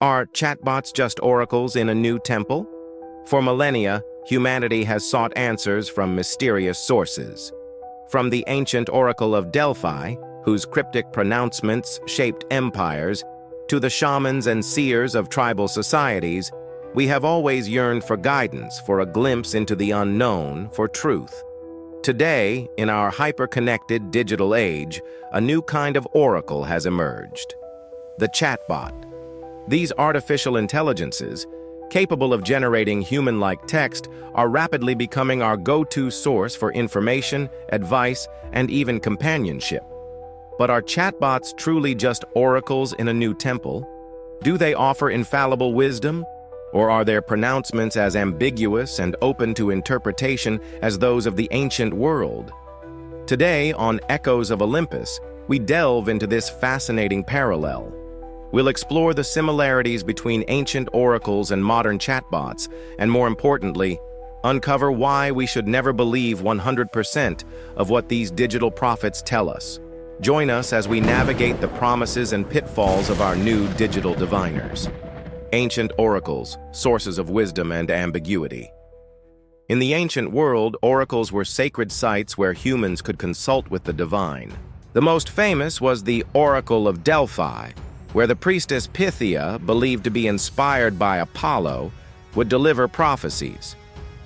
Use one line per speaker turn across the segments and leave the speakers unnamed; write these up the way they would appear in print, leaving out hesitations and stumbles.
Are chatbots just oracles in a new temple? For millennia, humanity has sought answers from mysterious sources. From the ancient oracle of Delphi, whose cryptic pronouncements shaped empires, to the shamans and seers of tribal societies, we have always yearned for guidance, for a glimpse into the unknown, for truth. Today, in our hyper-connected digital age, a new kind of oracle has emerged: the chatbot. These artificial intelligences, capable of generating human-like text, are rapidly becoming our go-to source for information, advice, and even companionship. But are chatbots truly just oracles in a new temple? Do they offer infallible wisdom? Or are their pronouncements as ambiguous and open to interpretation as those of the ancient world? Today, on Echoes of Olympus, we delve into this fascinating parallel. We'll explore the similarities between ancient oracles and modern chatbots, and more importantly, uncover why we should never believe 100% of what these digital prophets tell us. Join us as we navigate the promises and pitfalls of our new digital diviners. Ancient oracles, sources of wisdom and ambiguity. In the ancient world, oracles were sacred sites where humans could consult with the divine. The most famous was the Oracle of Delphi, where the priestess Pythia, believed to be inspired by Apollo, would deliver prophecies.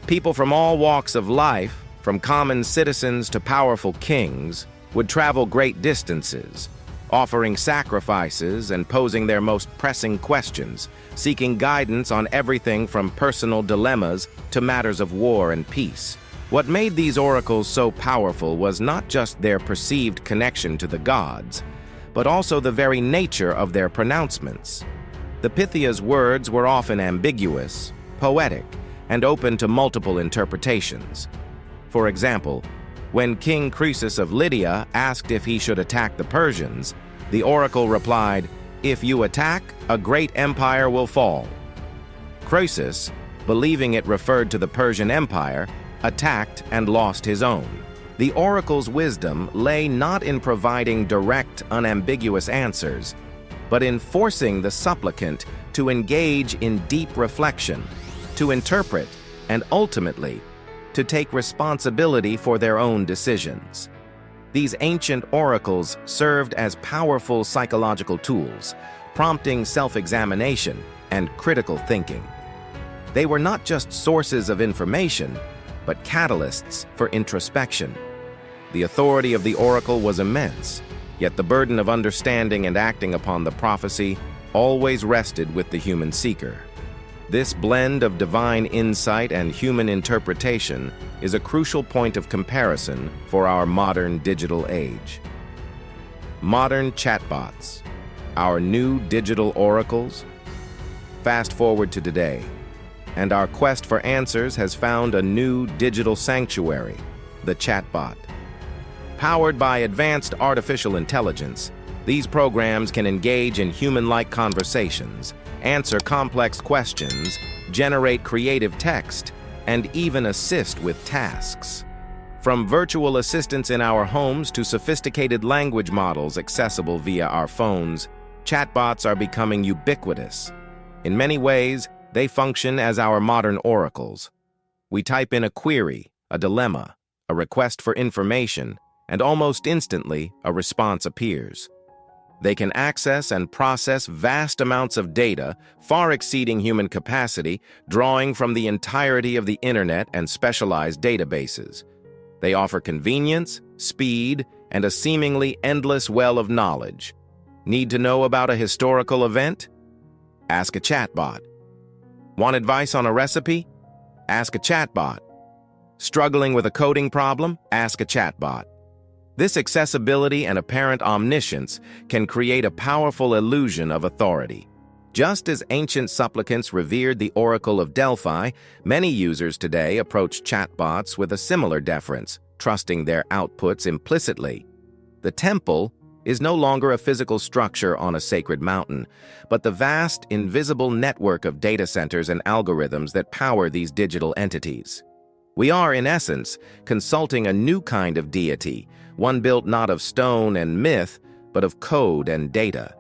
People from all walks of life, from common citizens to powerful kings, would travel great distances, offering sacrifices and posing their most pressing questions, seeking guidance on everything from personal dilemmas to matters of war and peace. What made these oracles so powerful was not just their perceived connection to the gods, but also the very nature of their pronouncements. The Pythia's words were often ambiguous, poetic, and open to multiple interpretations. For example, when King Croesus of Lydia asked if he should attack the Persians, the oracle replied, "If you attack, a great empire will fall." Croesus, believing it referred to the Persian Empire, attacked and lost his own. The oracle's wisdom lay not in providing direct, unambiguous answers, but in forcing the supplicant to engage in deep reflection, to interpret, and ultimately, to take responsibility for their own decisions. These ancient oracles served as powerful psychological tools, prompting self-examination and critical thinking. They were not just sources of information, but catalysts for introspection. The authority of the oracle was immense, yet the burden of understanding and acting upon the prophecy always rested with the human seeker. This blend of divine insight and human interpretation is a crucial point of comparison for our modern digital age. Modern chatbots, our new digital oracles. Fast forward to today, and our quest for answers has found a new digital sanctuary, the chatbot. Powered by advanced artificial intelligence, these programs can engage in human-like conversations, answer complex questions, generate creative text, and even assist with tasks. From virtual assistants in our homes to sophisticated language models accessible via our phones, chatbots are becoming ubiquitous. In many ways, they function as our modern oracles. We type in a query, a dilemma, a request for information, and almost instantly, a response appears. They can access and process vast amounts of data, far exceeding human capacity, drawing from the entirety of the internet and specialized databases. They offer convenience, speed, and a seemingly endless well of knowledge. Need to know about a historical event? Ask a chatbot. Want advice on a recipe? Ask a chatbot. Struggling with a coding problem? Ask a chatbot. This accessibility and apparent omniscience can create a powerful illusion of authority. Just as ancient supplicants revered the Oracle of Delphi, many users today approach chatbots with a similar deference, trusting their outputs implicitly. The temple is no longer a physical structure on a sacred mountain, but the vast, invisible network of data centers and algorithms that power these digital entities. We are, in essence, consulting a new kind of deity, one built not of stone and myth, but of code and data.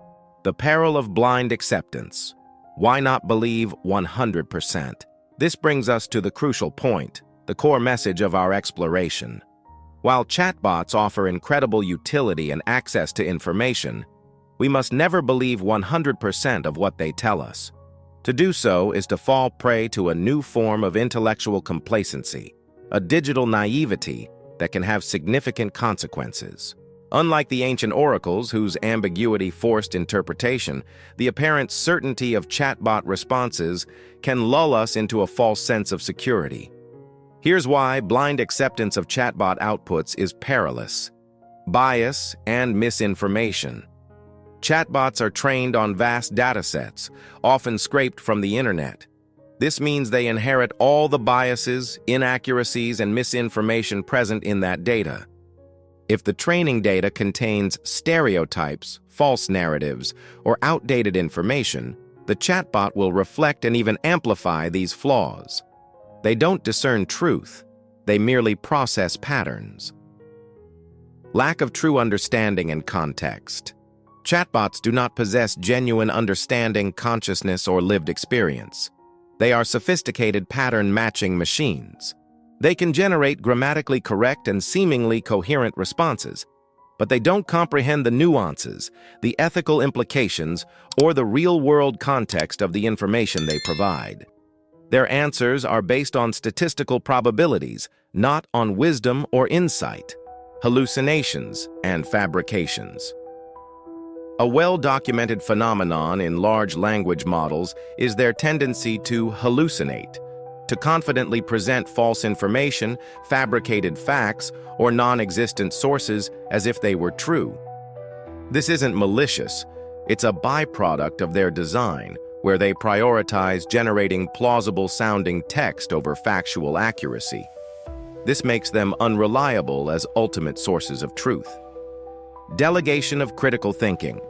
The peril of blind acceptance. Why not believe 100%? This brings us to the crucial point, the core message of our exploration. While chatbots offer incredible utility and access to information, we must never believe 100% of what they tell us. To do so is to fall prey to a new form of intellectual complacency, a digital naivety that can have significant consequences. Unlike the ancient oracles whose ambiguity forced interpretation, the apparent certainty of chatbot responses can lull us into a false sense of security. Here's why blind acceptance of chatbot outputs is perilous: bias and misinformation. Chatbots are trained on vast datasets, often scraped from the internet. This means they inherit all the biases, inaccuracies, and misinformation present in that data. If the training data contains stereotypes, false narratives, or outdated information, the chatbot will reflect and even amplify these flaws. They don't discern truth, they merely process patterns. Lack of true understanding and context. Chatbots do not possess genuine understanding, consciousness, or lived experience. They are sophisticated pattern-matching machines. They can generate grammatically correct and seemingly coherent responses, but they don't comprehend the nuances, the ethical implications, or the real-world context of the information they provide. Their answers are based on statistical probabilities, not on wisdom or insight, hallucinations and fabrications. A well-documented phenomenon in large language models is their tendency to hallucinate, to confidently present false information, fabricated facts, or non-existent sources as if they were true. This isn't malicious, it's a byproduct of their design, where they prioritize generating plausible-sounding text over factual accuracy. This makes them unreliable as ultimate sources of truth. Delegation of critical thinking.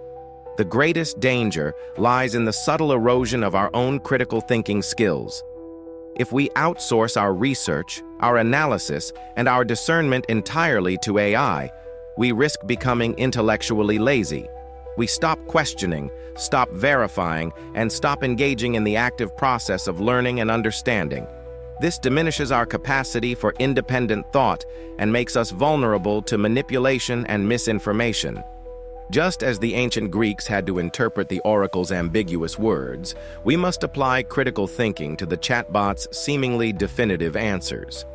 The greatest danger lies in the subtle erosion of our own critical thinking skills. If we outsource our research, our analysis, and our discernment entirely to AI, we risk becoming intellectually lazy. We stop questioning, stop verifying, and stop engaging in the active process of learning and understanding. This diminishes our capacity for independent thought and makes us vulnerable to manipulation and misinformation. Just as the ancient Greeks had to interpret the oracle's ambiguous words, we must apply critical thinking to the chatbot's seemingly definitive answers.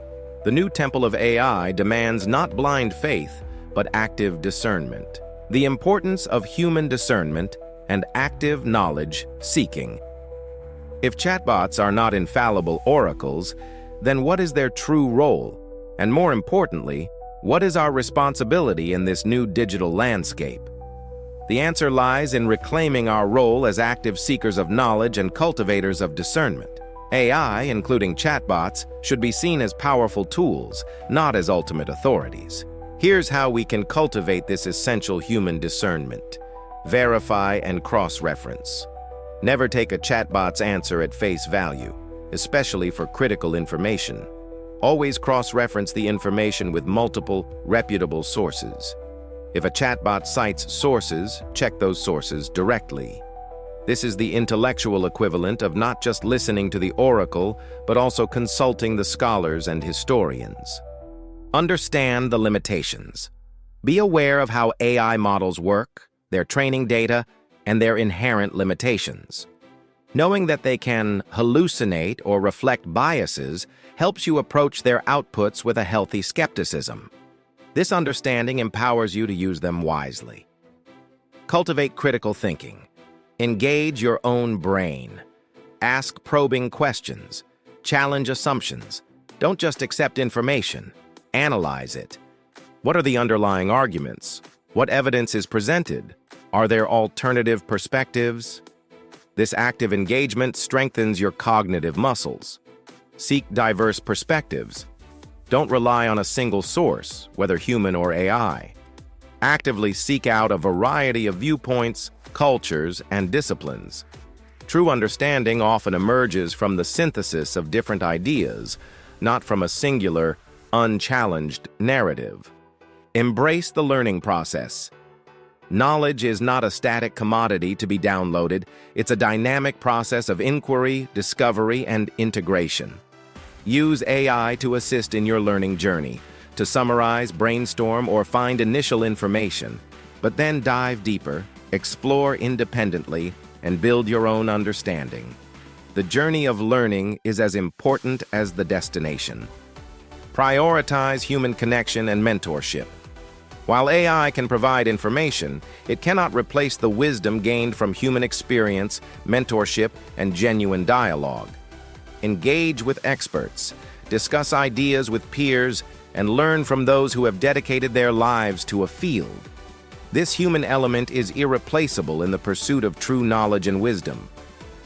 The new temple of AI demands not blind faith, but active discernment. The importance of human discernment and active knowledge seeking. If chatbots are not infallible oracles, then what is their true role? And more importantly, what is our responsibility in this new digital landscape? The answer lies in reclaiming our role as active seekers of knowledge and cultivators of discernment. AI, including chatbots, should be seen as powerful tools, not as ultimate authorities. Here's how we can cultivate this essential human discernment. Verify and cross-reference. Never take a chatbot's answer at face value, especially for critical information. Always cross-reference the information with multiple, reputable sources. If a chatbot cites sources, check those sources directly. This is the intellectual equivalent of not just listening to the oracle, but also consulting the scholars and historians. Understand the limitations. Be aware of how AI models work, their training data, and their inherent limitations. Knowing that they can hallucinate or reflect biases helps you approach their outputs with a healthy skepticism. This understanding empowers you to use them wisely. Cultivate critical thinking. Engage your own brain. Ask probing questions. Challenge assumptions. Don't just accept information. Analyze it. What are the underlying arguments? What evidence is presented? Are there alternative perspectives? This active engagement strengthens your cognitive muscles. Seek diverse perspectives. Don't rely on a single source, whether human or AI. Actively seek out a variety of viewpoints, cultures, and disciplines. True understanding often emerges from the synthesis of different ideas, not from a singular, unchallenged narrative. Embrace the learning process. Knowledge is not a static commodity to be downloaded. It's a dynamic process of inquiry, discovery, and integration. Use AI to assist in your learning journey, to summarize, brainstorm, or find initial information, but then dive deeper, explore independently, and build your own understanding. The journey of learning is as important as the destination. Prioritize human connection and mentorship. While AI can provide information, it cannot replace the wisdom gained from human experience, mentorship, and genuine dialogue. Engage with experts, discuss ideas with peers, and learn from those who have dedicated their lives to a field. This human element is irreplaceable in the pursuit of true knowledge and wisdom.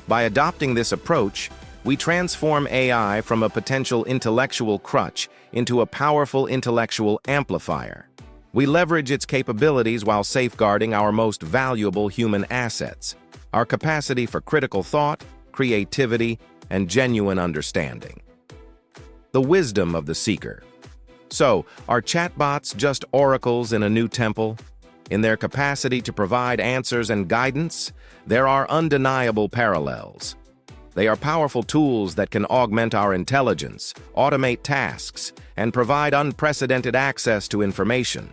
By adopting this approach, we transform AI from a potential intellectual crutch into a powerful intellectual amplifier. We leverage its capabilities while safeguarding our most valuable human assets, our capacity for critical thought, creativity, and genuine understanding. The wisdom of the seeker. So, are chatbots just oracles in a new temple? In their capacity to provide answers and guidance, there are undeniable parallels. They are powerful tools that can augment our intelligence, automate tasks, and provide unprecedented access to information.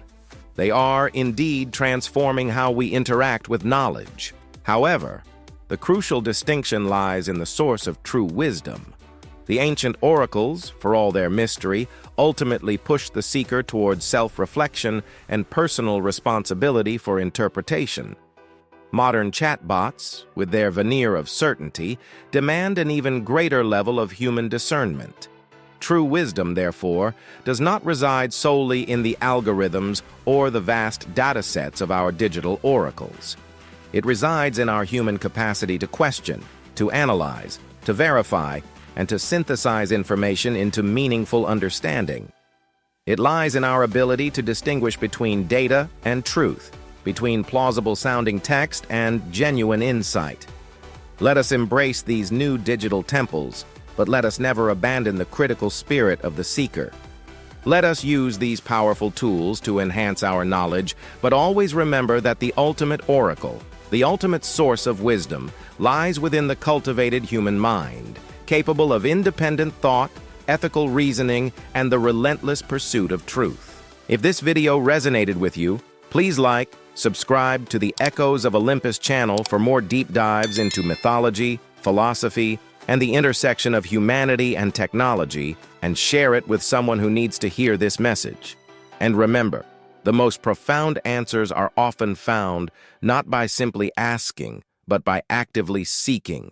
They are, indeed, transforming how we interact with knowledge. However, the crucial distinction lies in the source of true wisdom. The ancient oracles, for all their mystery, ultimately push the seeker towards self-reflection and personal responsibility for interpretation. Modern chatbots, with their veneer of certainty, demand an even greater level of human discernment. True wisdom, therefore, does not reside solely in the algorithms or the vast datasets of our digital oracles. It resides in our human capacity to question, to analyze, to verify, and to synthesize information into meaningful understanding. It lies in our ability to distinguish between data and truth, between plausible-sounding text and genuine insight. Let us embrace these new digital temples, but let us never abandon the critical spirit of the seeker. Let us use these powerful tools to enhance our knowledge, but always remember that the ultimate oracle, the ultimate source of wisdom, lies within the cultivated human mind, capable of independent thought, ethical reasoning, and the relentless pursuit of truth. If this video resonated with you, please like, subscribe to the Echoes of Olympus channel for more deep dives into mythology, philosophy, and the intersection of humanity and technology, and share it with someone who needs to hear this message. And remember, the most profound answers are often found not by simply asking, but by actively seeking.